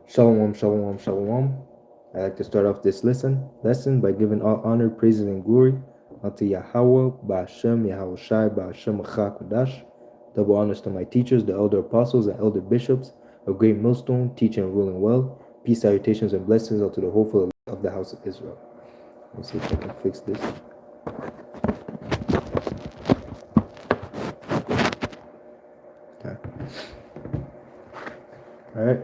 Shalom, shalom, shalom. I'd like to start off this lesson by giving all honor, praises, and glory unto Yahweh, Ba'ashem, Yahweh Shai, Ba'ashem, Achakodash. Double honors to my teachers, the elder apostles and elder bishops of Great Millstone, teaching and ruling well. Peace, salutations, and blessings unto the hopeful of the house of Israel. Let's see if I can fix this. Okay. All right.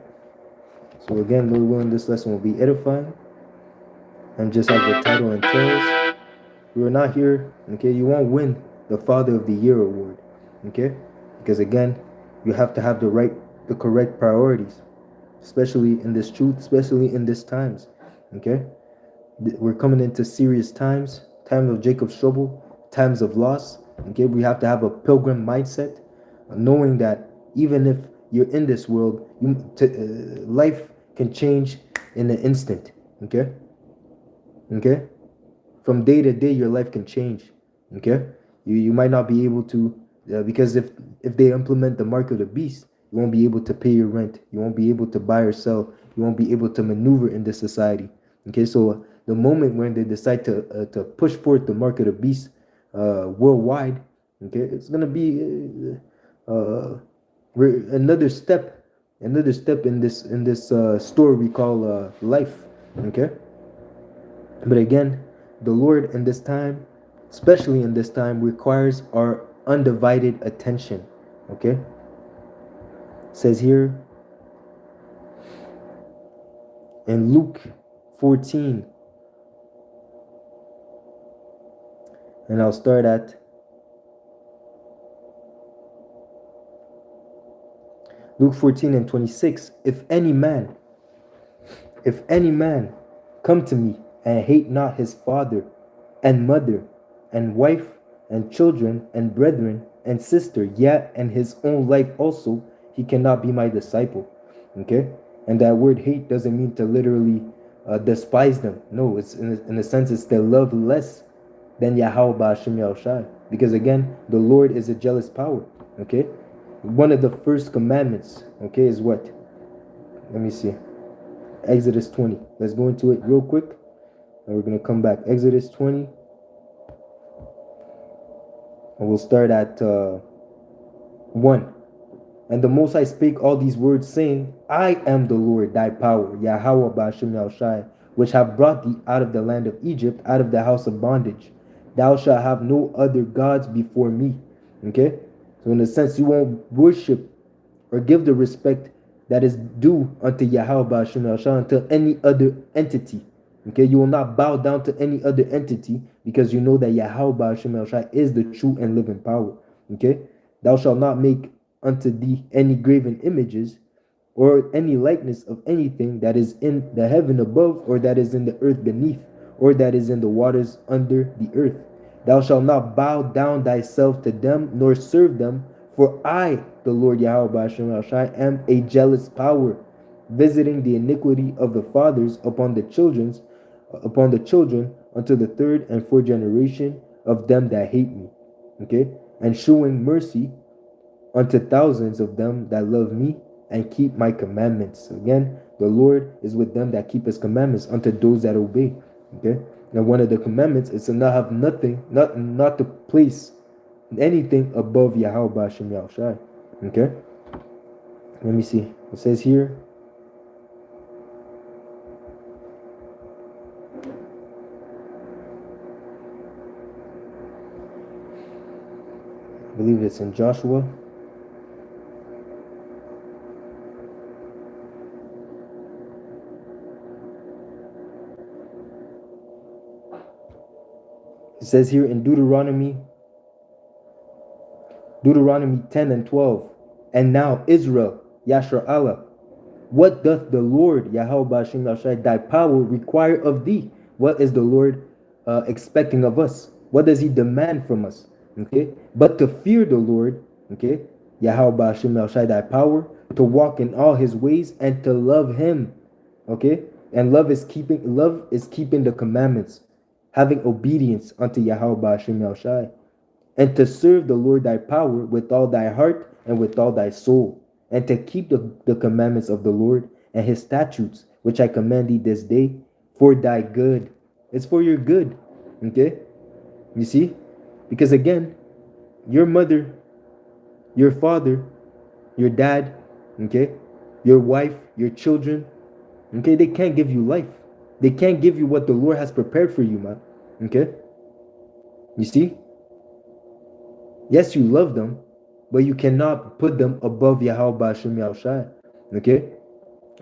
So again, Lord willing, this lesson will be edifying. And just as the title entails, we are not here, okay? You won't win the Father of the Year award, okay? Because again, you have to have the correct priorities, especially in this truth, especially in these times, okay? We're coming into serious times of Jacob's trouble, times of loss, okay? We have to have a pilgrim mindset, knowing that even if you're in this world, life can change in an instant, okay? Okay? From day to day, your life can change, okay? You might not be able to, because if they implement the mark of the beast, you won't be able to pay your rent. You won't be able to buy or sell. You won't be able to maneuver in this society, okay? So the moment when they decide to push forth the mark of the beast worldwide, okay, it's gonna be another step in this story we call life, okay? But again, the Lord in this time, especially in this time, requires our undivided attention. Okay? It says here in Luke 14, and I'll start at Luke 14 and 26. If any man come to me and hate not his father and mother and wife and children and brethren and sister, yet and his own life also, he cannot be my disciple. Okay? And that word hate doesn't mean to literally despise them. No, it's in a sense it's to love less than Yahweh Ba'ashem Yahushai. Because again, the Lord is a jealous power. Okay? One of the first commandments, okay, is what? Let me see. Exodus 20. Let's go into it real quick. And we're going to come back. Exodus 20. And we'll start at 1. And the Most High spake all these words, saying, I am the Lord, thy power, Yahweh Ba'ashem Yahushai, which have brought thee out of the land of Egypt, out of the house of bondage. Thou shalt have no other gods before me. Okay? So in a sense, you won't worship or give the respect that is due unto Yahweh Ba'ashem Yahushai unto any other entity. Okay, you will not bow down to any other entity because you know that Yahweh Ba'ashem Yahushai is the true and living power. Okay, thou shalt not make unto thee any graven images or any likeness of anything that is in the heaven above, or that is in the earth beneath, or that is in the waters under the earth. Thou shalt not bow down thyself to them, nor serve them, for I, the Lord Yahweh Ba'ashem Yahushai, am a jealous power, visiting the iniquity of the fathers upon the children unto the third and fourth generation of them that hate me. Okay, and showing mercy unto thousands of them that love me and keep my commandments. Again, the Lord is with them that keep his commandments unto those that obey. Okay, now one of the commandments is to not have nothing, not to place anything above Yahweh Ba'ashem Yahushai. Okay, let me see. It says here, I believe it's in Joshua. It says here in Deuteronomy 10 and 12. And now Israel, Yashar Allah, what doth the Lord, Yahweh Ba'ashem Yahushai, thy power require of thee? What is the Lord expecting of us? What does he demand from us? Okay, but to fear the Lord, okay, Yahweh Ba'ashem Yahushai, thy power, to walk in all his ways and to love him. Okay, and love is keeping the commandments, having obedience unto Yahweh Ba'ashem Yahushai, and to serve the Lord thy power with all thy heart and with all thy soul. and to keep the commandments of the Lord and his statutes, which I command thee this day, for thy good. It's for your good. Okay? You see? Because again, your mother, your father, your dad, okay, your wife, your children, okay, they can't give you life. They can't give you what the Lord has prepared for you, man. Okay? You see? Yes, you love them, but you cannot put them above Yahweh Ba'ashem Yahushai. Okay?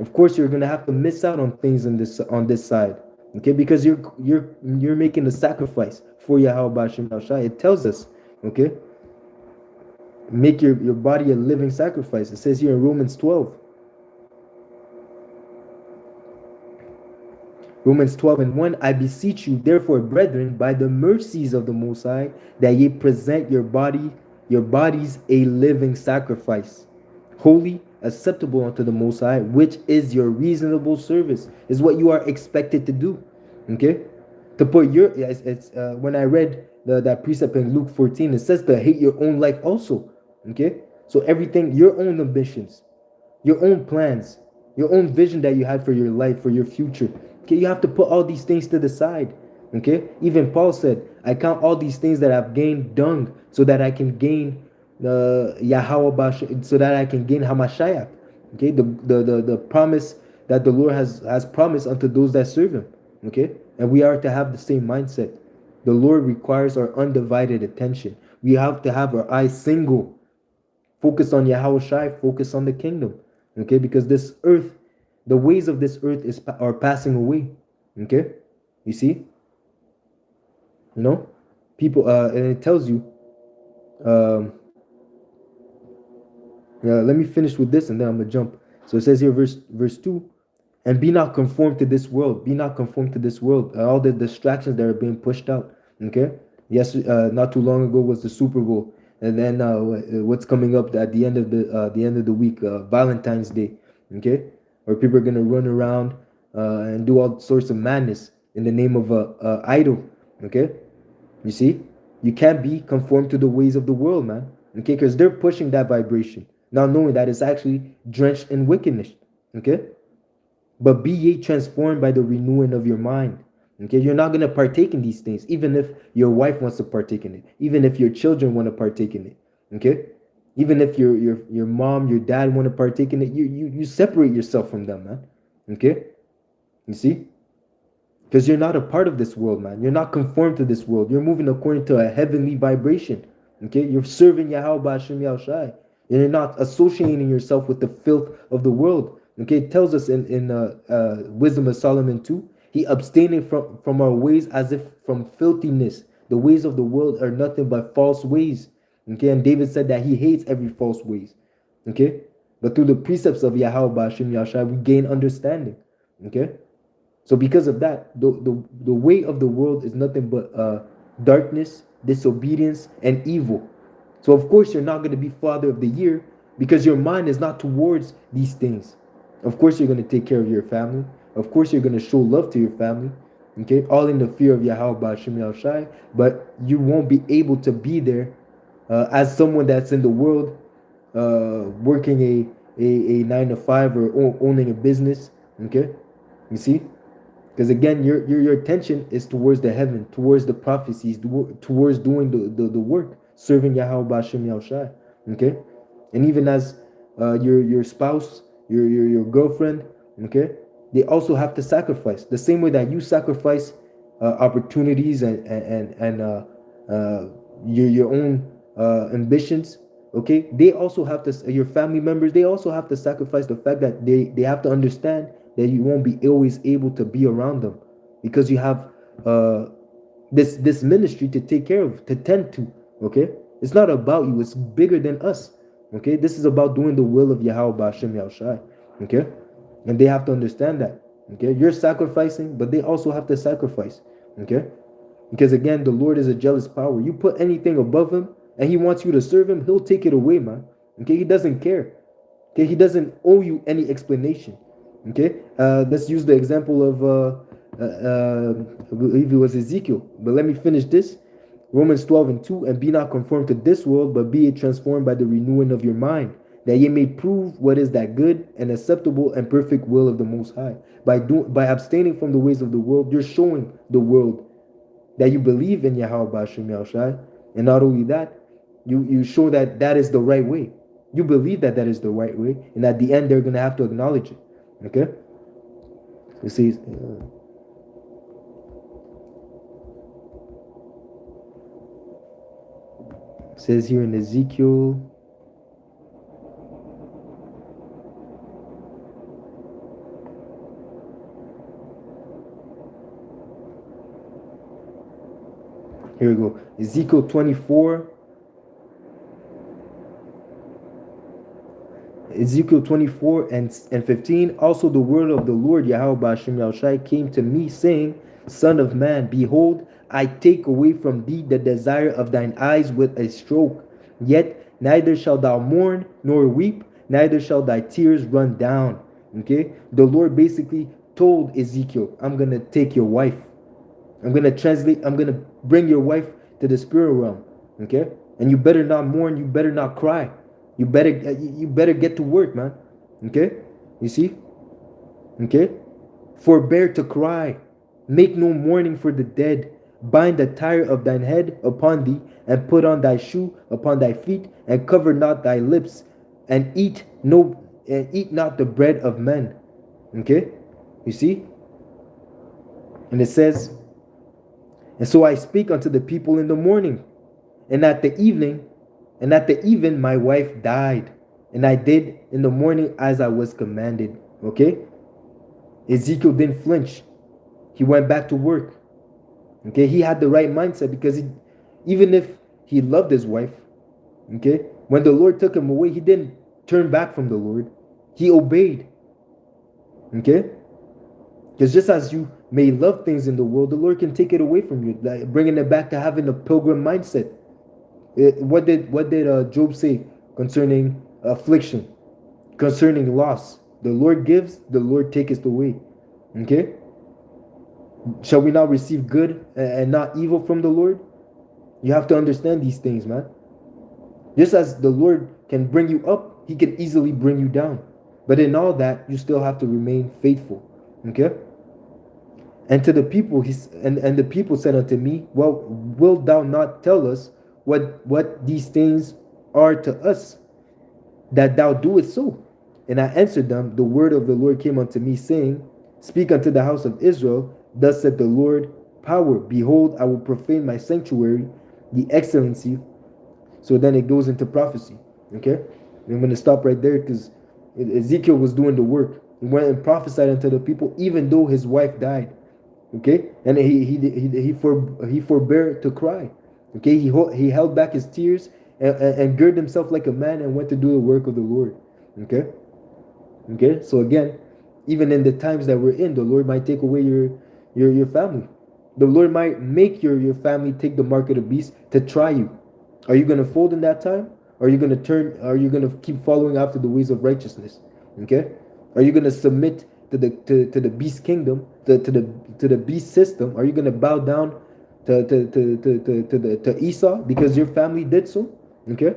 Of course, you're gonna have to miss out on things on this side. Okay, because you're making a sacrifice for Yahweh Ba'ashem Yahushai. It tells us, okay, make your body a living sacrifice. It says here in Romans 12. Romans 12:1, I beseech you, therefore, brethren, by the mercies of the Most High, that ye present your bodies a living sacrifice, holy, acceptable unto the Most High, which is your reasonable service, is what you are expected to do. Okay? To put when I read that precept in Luke 14, it says to hate your own life also. Okay? So everything, your own ambitions, your own plans, your own vision that you had for your life, for your future. Okay, you have to put all these things to the side. Okay, even Paul said, I count all these things that I've gained dung so that I can gain Yahweh, so that I can gain Hamashiach. Okay, the promise that the Lord has promised unto those that serve him. Okay, and we are to have the same mindset. The Lord requires our undivided attention. We have to have our eyes single, focus on Yahweh Shai, focus on the kingdom. Okay, because this earth, the ways of this earth are passing away. Okay, you see, people, and it tells you. Let me finish with this, and then I'm gonna jump. So it says here, verse 2, and be not conformed to this world. Be not conformed to this world. All the distractions that are being pushed out. Okay. Yes. Not too long ago was the Super Bowl, and then what's coming up at the end of the week, Valentine's Day. Okay. Where people are gonna run around and do all sorts of madness in the name of a idol. Okay. You see, you can't be conformed to the ways of the world, man. Okay, because they're pushing that vibration, not knowing that it's actually drenched in wickedness. Okay, but be ye transformed by the renewing of your mind. Okay, you're not gonna partake in these things, even if your wife wants to partake in it, even if your children want to partake in it. Okay, even if your mom, your dad want to partake in it, you separate yourself from them, man. Okay, you see. Because you're not a part of this world, man. You're not conformed to this world. You're moving according to a heavenly vibration. Okay? You're serving Yahweh Ba'ashem Yahushai. And you're not associating yourself with the filth of the world. Okay? It tells us in Wisdom of Solomon 2, he abstaining from our ways as if from filthiness. The ways of the world are nothing but false ways. Okay? And David said that he hates every false ways. Okay? But through the precepts of Yahweh Ba'ashem Yahushai, we gain understanding. Okay? So because of that, the way of the world is nothing but darkness, disobedience, and evil. So of course you're not going to be Father of the Year because your mind is not towards these things. Of course you're going to take care of your family. Of course you're going to show love to your family. Okay, all in the fear of Yahweh Ba'ashem Yahushai. But you won't be able to be there as someone that's in the world, working a 9 to 5 or owning a business. Okay, you see. Because again, your attention is towards the heaven, towards the prophecies, towards doing the work, serving Yahweh Ba'ashem Yahushai. Okay, and even as your spouse, your girlfriend, okay, they also have to sacrifice the same way that you sacrifice opportunities and your own ambitions. Okay, they also have to. Your family members, they also have to sacrifice the fact that they have to understand that you won't be always able to be around them because you have this ministry to take care of, to tend to. Okay, it's not about you, it's bigger than us. Okay, this is about doing the will of Yahweh Ba'ashem Yahushai. Okay, and they have to understand that. Okay, you're sacrificing, but they also have to sacrifice. Okay, because again, the Lord is a jealous power. You put anything above him and he wants you to serve him, he'll take it away, man. Okay, he doesn't care. Okay, he doesn't owe you any explanation. Okay, let's use the example of I believe it was Ezekiel. But let me finish this. Romans 12:2, and be not conformed to this world, but be it transformed by the renewing of your mind, that ye may prove what is that good and acceptable and perfect will of the Most High. By abstaining from the ways of the world, you're showing the world that you believe in Yahweh Bashim Yahushai, and not only that, you show that that is the right way. You believe that that is the right way, and at the end they're gonna have to acknowledge it. Okay. You see. It says here in Ezekiel. Here we go. Ezekiel 24. Ezekiel 24 and 15. Also the word of the Lord Yahweh Bashim Yahushai came to me, saying, Son of man, behold, I take away from thee the desire of thine eyes with a stroke. Yet neither shalt thou mourn nor weep, neither shall thy tears run down. Okay? The Lord basically told Ezekiel, I'm going to take your wife. I'm going to bring your wife to the spirit realm. Okay? And you better not mourn, you better not cry. You better get to work, man. Okay? You see? Okay? Forbear to cry. Make no mourning for the dead. Bind the tire of thine head upon thee, and put on thy shoe upon thy feet, and cover not thy lips, and eat not the bread of men. Okay? You see? And it says, and so I speak unto the people in the morning, and at the evening, and at the even my wife died, and I did in the morning as I was commanded. Okay? Ezekiel didn't flinch. He went back to work. Okay? He had the right mindset, because even if he loved his wife, okay, when the Lord took him away, he didn't turn back from the Lord. He obeyed. Okay? Because just as you may love things in the world, the Lord can take it away from you, like bringing it back to having a pilgrim mindset. What did Job say concerning affliction, concerning loss? The Lord gives, the Lord taketh away. Okay? Shall we now receive good and not evil from the Lord? You have to understand these things, man. Just as the Lord can bring you up, he can easily bring you down. But in all that, you still have to remain faithful. Okay? And to the people, and the people said unto me, well, wilt thou not tell us what these things are to us, that thou doest so? And I answered them, the word of the Lord came unto me, saying, speak unto the house of Israel, thus said the Lord power, behold, I will profane my sanctuary, the excellency. So then it goes into prophecy. Okay? I'm going to stop right there, because Ezekiel was doing the work. He went and prophesied unto the people, even though his wife died. Okay? And he forbore to cry. Okay? He held back his tears and girded himself like a man and went to do the work of the Lord. Okay? Okay? So again, even in the times that we're in, the Lord might take away your family. The Lord might make your family take the mark of the beast to try you. Are you going to fold in that time? Or are you going to turn? Are you going to keep following after the ways of righteousness? Okay? Are you going to submit to the beast kingdom, to the beast system? Are you going to bow down to Esau because your family did so? Okay?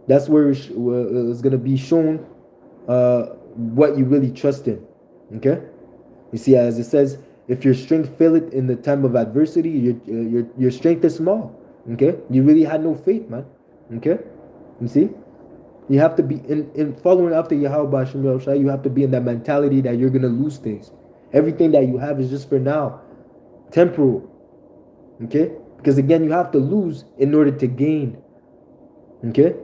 That's where it's going to be shown what you really trust in. Okay? You see, as it says, if your strength faileth in the time of adversity, your strength is small. Okay? You really had no faith, man. Okay? You see? You have to be in following after Yahweh Bashim Yahushai, you have to be in that mentality that you're gonna lose things. Everything that you have is just for now. Temporal. Okay? Because again, you have to lose in order to gain. Okay?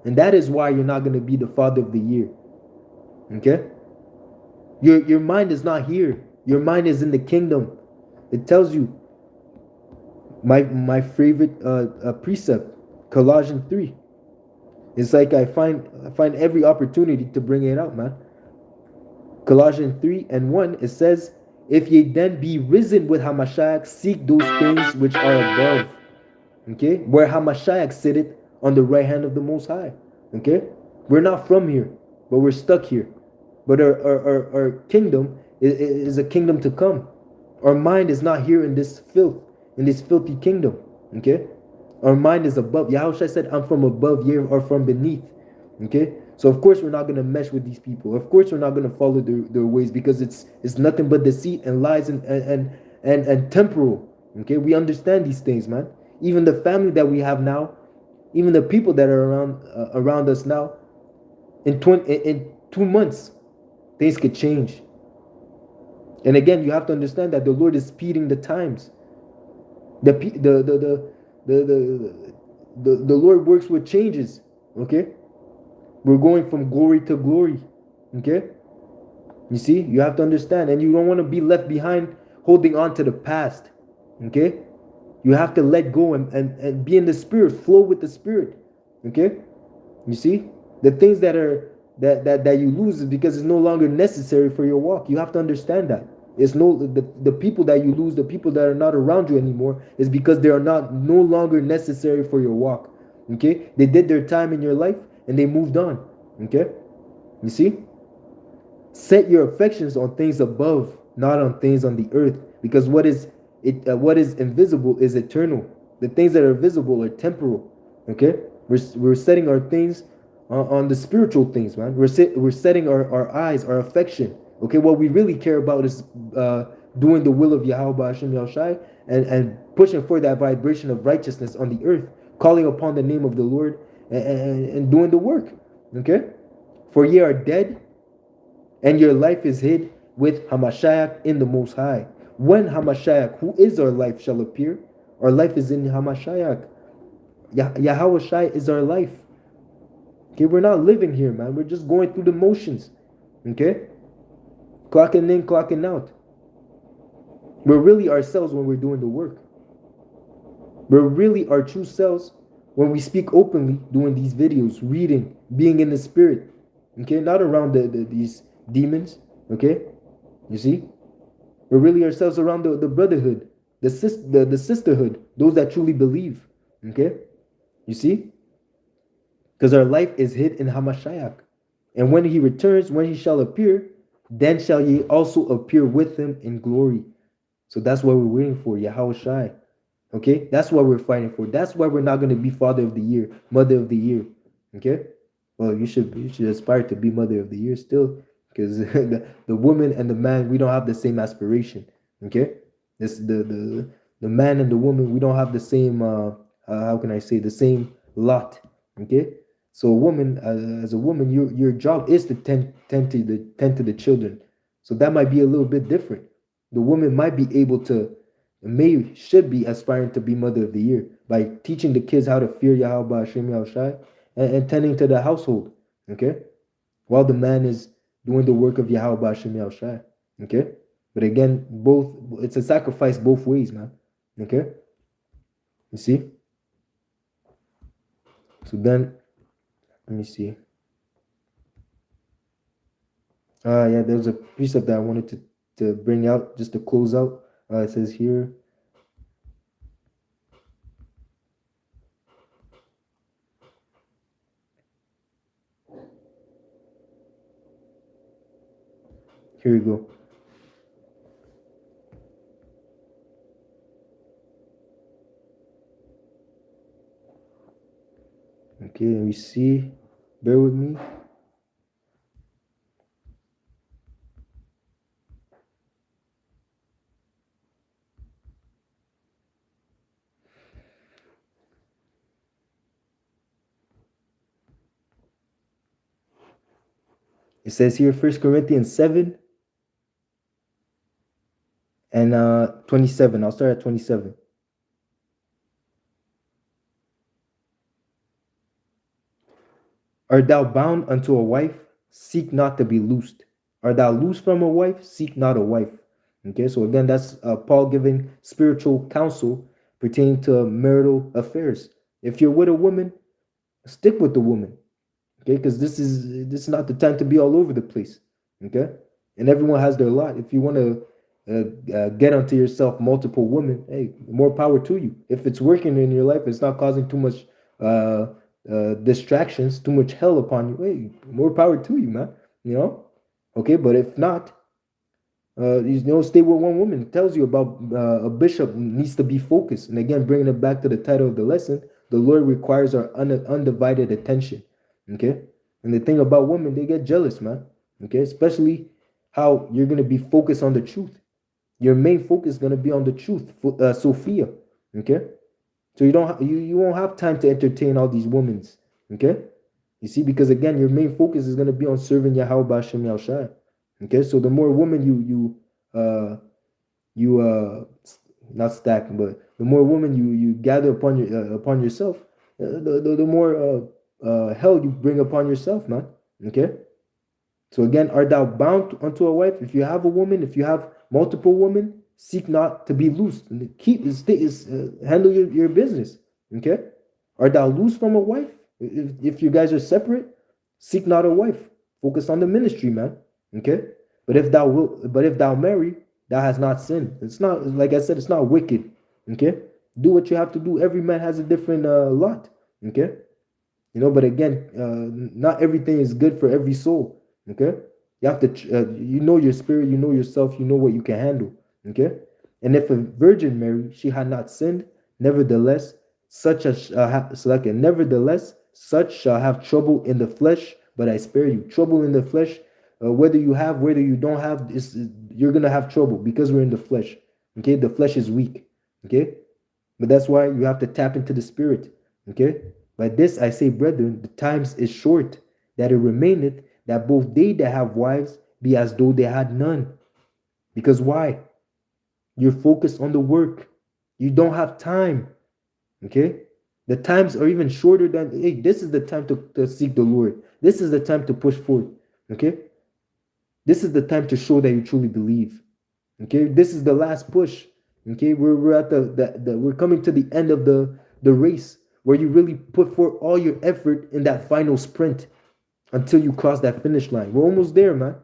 And that is why you're not gonna be the father of the year. Okay? Your mind is not here. Your mind is in the kingdom. It tells you my favorite precept, Colossians 3. It's like I find every opportunity to bring it out, man. Colossians 3 and 1, it says, if ye then be risen with Hamashiach, seek those things which are above. Okay? Where Hamashiach sitteth on the right hand of the Most High. Okay? We're not from here, but we're stuck here. But our kingdom is a kingdom to come. Our mind is not here in this filth, in this filthy kingdom. Okay? Our mind is above. Yahushua said, I'm from above, ye are from beneath. Okay? So of course we're not going to mesh with these people. Of course we're not going to follow their ways, because it's nothing but deceit and lies and temporal. Okay, we understand these things, man. Even the family that we have now, even the people that are around us now, in 2 months, things could change. And again, you have to understand that the Lord is speeding the times. The Lord works with changes. Okay, we're going from glory to glory. Okay, you see, you have to understand, and you don't want to be left behind holding on to the past. Okay, you have to let go and be in the spirit, flow with the spirit. Okay, you see, the things that you lose is because it's no longer necessary for your walk. You have to understand that. It's the people that you lose, the people that are not around you anymore, is because they are no longer necessary for your walk. Okay, they did their time in your life and they moved on. Okay, you see, set your affections on things above, not on things on the earth, because what is invisible is eternal. The things that are visible are temporal. Okay, we're setting our things on the spiritual things, man. We're setting our eyes, our affection. Okay, what we really care about is doing the will of Yahweh Hashem Yahushai, and pushing for that vibration of righteousness on the earth, calling upon the name of the Lord, and doing the work. Okay, for ye are dead, and your life is hid with Hamashiach in the Most High. When Hamashiach, who is our life, shall appear, our life is in Hamashiach. Yahweh Shai is our life. Okay, we're not living here, man. We're just going through the motions. Okay, clocking in, clocking out. We're really ourselves when we're doing the work. We're really our true selves when we speak openly, doing these videos, reading, being in the spirit. Okay, not around these demons. Okay, you see, we're really ourselves around the brotherhood, the sisterhood, those that truly believe. Okay, you see, because our life is hid in Hamashiach, and when he returns, when he shall appear, then shall ye also appear with him in glory. So that's what we're waiting for, Yahweh Shai. Okay, that's what we're fighting for. That's why we're not going to be Father of the Year, Mother of the Year. Okay, well, you should aspire to be Mother of the Year still, because the woman and the man, we don't have the same aspiration. Okay, this the man and the woman, we don't have the same how can I say, the same lot. Okay, so a woman, as a woman, your job is to tend to the children. So that might be a little bit different. The woman might be able to, should be aspiring to be Mother of the Year by teaching the kids how to fear Yahweh Hashem Yahushai, and tending to the household. Okay, while the man is doing the work of Yahweh Hashem Yahushai. Okay, but again, it's a sacrifice both ways, man. Okay, you see. So then, let me see. Yeah, there's a precept that I wanted to bring out just to close out. It says here, here we go. Okay, let me see. Bear with me. It says here, 1 Corinthians 7 and 27. I'll start at 27. Art thou bound unto a wife? Seek not to be loosed. Art thou loosed from a wife? Seek not a wife. Okay, so again, that's Paul giving spiritual counsel pertaining to marital affairs. If you're with a woman, stick with the woman. Okay, because this is not the time to be all over the place. Okay, and everyone has their lot. If you want to get onto yourself multiple women, hey, more power to you. If it's working in your life, it's not causing too much distractions, too much hell upon you, hey, more power to you, man. You know, okay, but if not, stay with one woman. It tells you about a bishop needs to be focused. And again, bringing it back to the title of the lesson, the Lord requires our undivided attention. Okay, And the thing about women, they get jealous, man. Okay, especially how you're gonna be focused on the truth. Your main focus is gonna be on the truth, Sophia. Okay, so you won't have time to entertain all these women's. Okay, you see, because again, your main focus is gonna be on serving Yahweh Bashem Yahushai. Okay, so the more women you not stack, but the more women you gather upon yourself, the more hell you bring upon yourself, man. Okay. So again, art thou bound unto a wife? If you have a woman, if you have multiple women, seek not to be loosed. Keep handle your business. Okay. Art thou loose from a wife? If you guys are separate, seek not a wife. Focus on the ministry, man. Okay. But if thou marry, thou has not sinned. It's not, like I said, it's not wicked. Okay. Do what you have to do. Every man has a different lot. Okay. But again, not everything is good for every soul. Okay, you have to, you know your spirit, you know yourself, you know what you can handle. Okay, and if a virgin marry, she had not sinned. Nevertheless, such shall have trouble in the flesh, but I spare you. Trouble in the flesh, whether you don't have, you're gonna have trouble because we're in the flesh. Okay, the flesh is weak. Okay, but that's why you have to tap into the spirit. Okay, by this I say, brethren, the times is short, that it remaineth that both they that have wives be as though they had none. Because why? You're focused on the work. You don't have time. Okay? The times are even shorter than, hey, this is the time to seek the Lord. This is the time to push forth. Okay? This is the time to show that you truly believe. Okay? This is the last push. Okay? We're at we're coming to the end of the race, where you really put forth all your effort in that final sprint until you cross that finish line. We're almost there, man.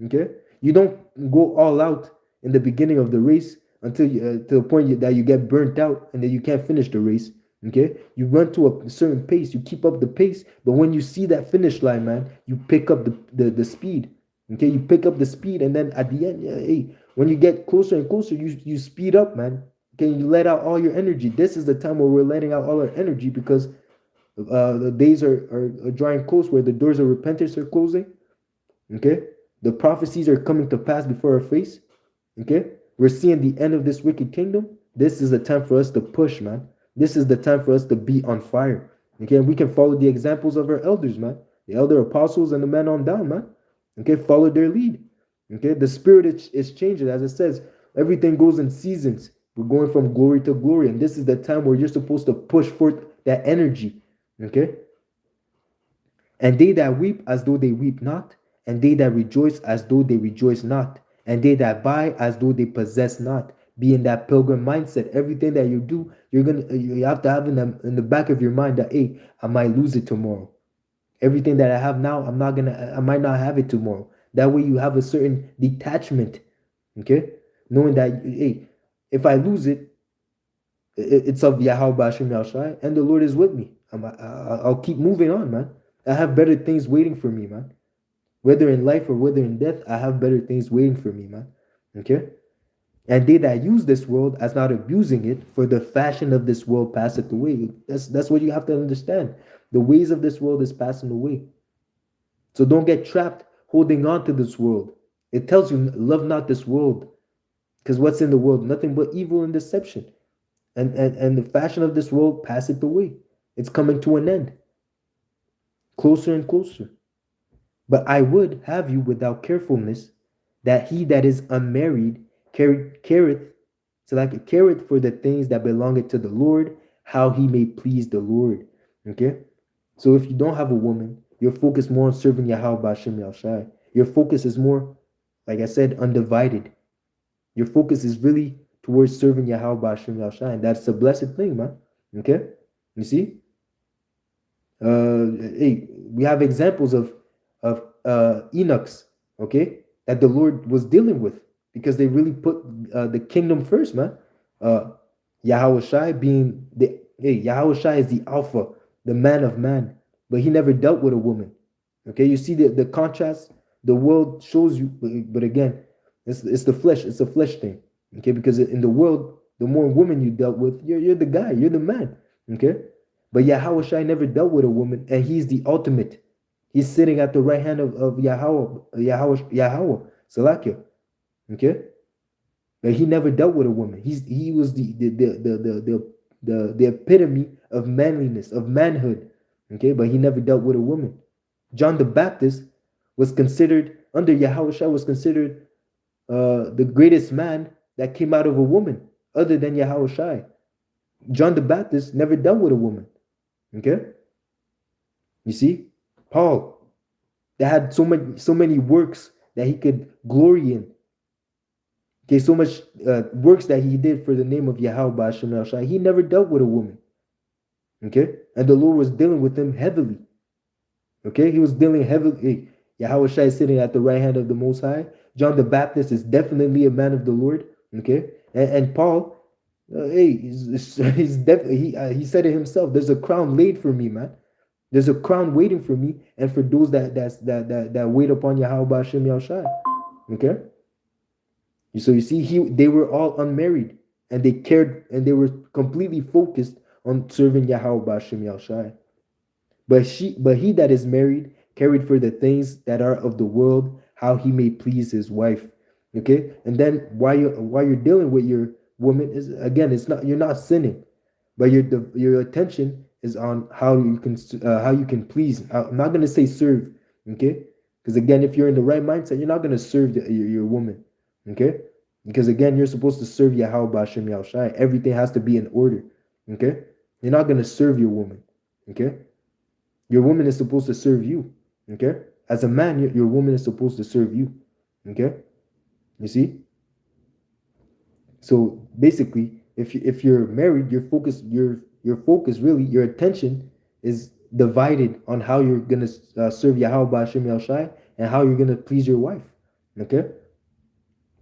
Okay? You don't go all out in the beginning of the race until to the point that you get burnt out and then you can't finish the race. Okay? You run to a certain pace, you keep up the pace, but when you see that finish line, man, you pick up the speed. Okay? You pick up the speed, and then at the end, hey, when you get closer and closer, you speed up, man. Okay? You let out all your energy. This is the time where we're letting out all our energy, because the days are drawing close, where the doors of repentance are closing. Okay, the prophecies are coming to pass before our face. Okay, we're seeing the end of this wicked kingdom. This is the time for us to push, man. This is the time for us to be on fire. Okay, and we can follow the examples of our elders, man, the elder apostles and the men on down, man. Okay, follow their lead. Okay, the spirit is changing. As it says, everything goes in seasons. We're going from glory to glory, and this is the time where you're supposed to push forth that energy. Okay, and they that weep as though they weep not, and they that rejoice as though they rejoice not, and they that buy as though they possess not. Be in that pilgrim mindset. Everything that you do, you have to have in the back of your mind that, hey, I might lose it tomorrow. Everything that I have now, I might not have it tomorrow. That way you have a certain detachment. Okay, knowing that, hey, if I lose it, it's of Yahweh Bashem Yahushai, and the Lord is with me. I'll keep moving on, man. I have better things waiting for me, man. Whether in life or whether in death, I have better things waiting for me, man. Okay? And they that use this world as not abusing it, for the fashion of this world passeth away. That's what you have to understand. The ways of this world is passing away. So don't get trapped holding on to this world. It tells you, love not this world. Because what's in the world? Nothing but evil and deception. And the fashion of this world passeth away. It's coming to an end. Closer and closer. But I would have you without carefulness, that he that is unmarried careth for the things that belongeth to the Lord, how he may please the Lord. Okay? So if you don't have a woman, your focus more on serving Yahweh Bashem Yahushai. Your focus is more, like I said, undivided. Your focus is really towards serving Yahweh Bashem Yahushai. And that's a blessed thing, man. Okay? You see? Hey, we have examples of eunuchs, okay, that the Lord was dealing with, because they really put the kingdom first, man. Yahweh Shai being Yahweh Shai is the Alpha, the man of man, but he never dealt with a woman. Okay, you see the contrast. The world shows you, but again, it's the flesh. It's a flesh thing. Okay, because in the world, the more women you dealt with, you're the guy, you're the man. Okay, but Yahweh Shai never dealt with a woman, and he's the ultimate. He's sitting at the right hand of Yahweh, Salakia. Okay? But he never dealt with a woman. He was the epitome of manliness, of manhood. Okay, but he never dealt with a woman. John the Baptist was considered under Yahweh was considered the greatest man that came out of a woman, other than Yahweh. John the Baptist never dealt with a woman. Okay, you see, Paul that had so many works that he could glory in. Okay, so much works that he did for the name of Yahweh Ba'ashem El Shai. He never dealt with a woman. Okay, and the Lord was dealing with him heavily. Okay, he was dealing heavily. Hey, Yahweh Shai is sitting at the right hand of the Most High. John the Baptist is definitely a man of the Lord. Okay, and Paul, hey, he's definitely he said it himself. There's a crown laid for me, man. There's a crown waiting for me, and for those that wait upon Yahweh Ba'ashem El Shai. Okay. So you see, they were all unmarried, and they cared, and they were completely focused on serving Yahweh Ba'ashem Yahshai. But he that is married carried for the things that are of the world, how he may please his wife. Okay, and then while you're dealing with your woman is again, it's not you're not sinning, but your attention is on how you can please. I'm not gonna say serve, okay, because again, if you're in the right mindset, you're not gonna serve your woman. Okay? Because again, you're supposed to serve Yahweh Ba'ashem Yahushai. Everything has to be in order. Okay? You're not going to serve your woman. Okay? Your woman is supposed to serve you. Okay? As a man, your woman is supposed to serve you. Okay? You see? So basically, if you're married, your focus really, your attention is divided on how you're going to serve Yahweh Ba'ashem Yahushai and how you're going to please your wife. Okay?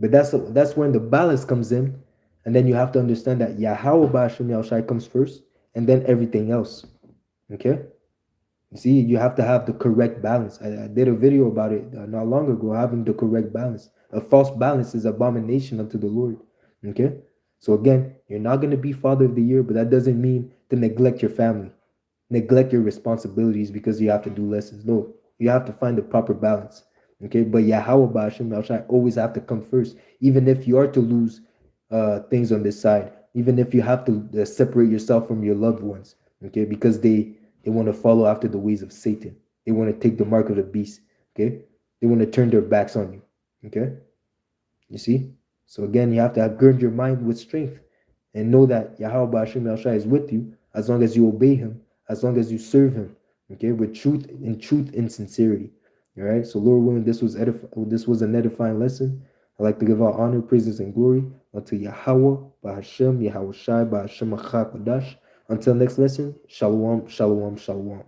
But that's when the balance comes in, and then you have to understand that Yahweh Ba'ashem Yahushai comes first, and then everything else. Okay? You see, you have to have the correct balance. I did a video about it not long ago, having the correct balance. A false balance is abomination unto the Lord. Okay? So again, you're not going to be father of the year, but that doesn't mean to neglect your family, neglect your responsibilities because you have to do lessons. No, you have to find the proper balance. Okay, but Yahweh Ba'ashem Yahushai always have to come first, even if you are to lose things on this side, even if you have to separate yourself from your loved ones. Okay, because they want to follow after the ways of Satan. They want to take the mark of the beast. Okay, they want to turn their backs on you. Okay, you see. So again, you have to gird your mind with strength and know that Yahweh Ba'ashem Yahushai is with you as long as you obey Him, as long as you serve Him. Okay, with truth and sincerity. All right. So Lord willing, this was an edifying lesson. I'd like to give all honor, praises, and glory unto Yahweh, Bahashem, Yahweh Shai, Bahashem Achak Wadash. Until next lesson, Shalom, Shalom, Shalom.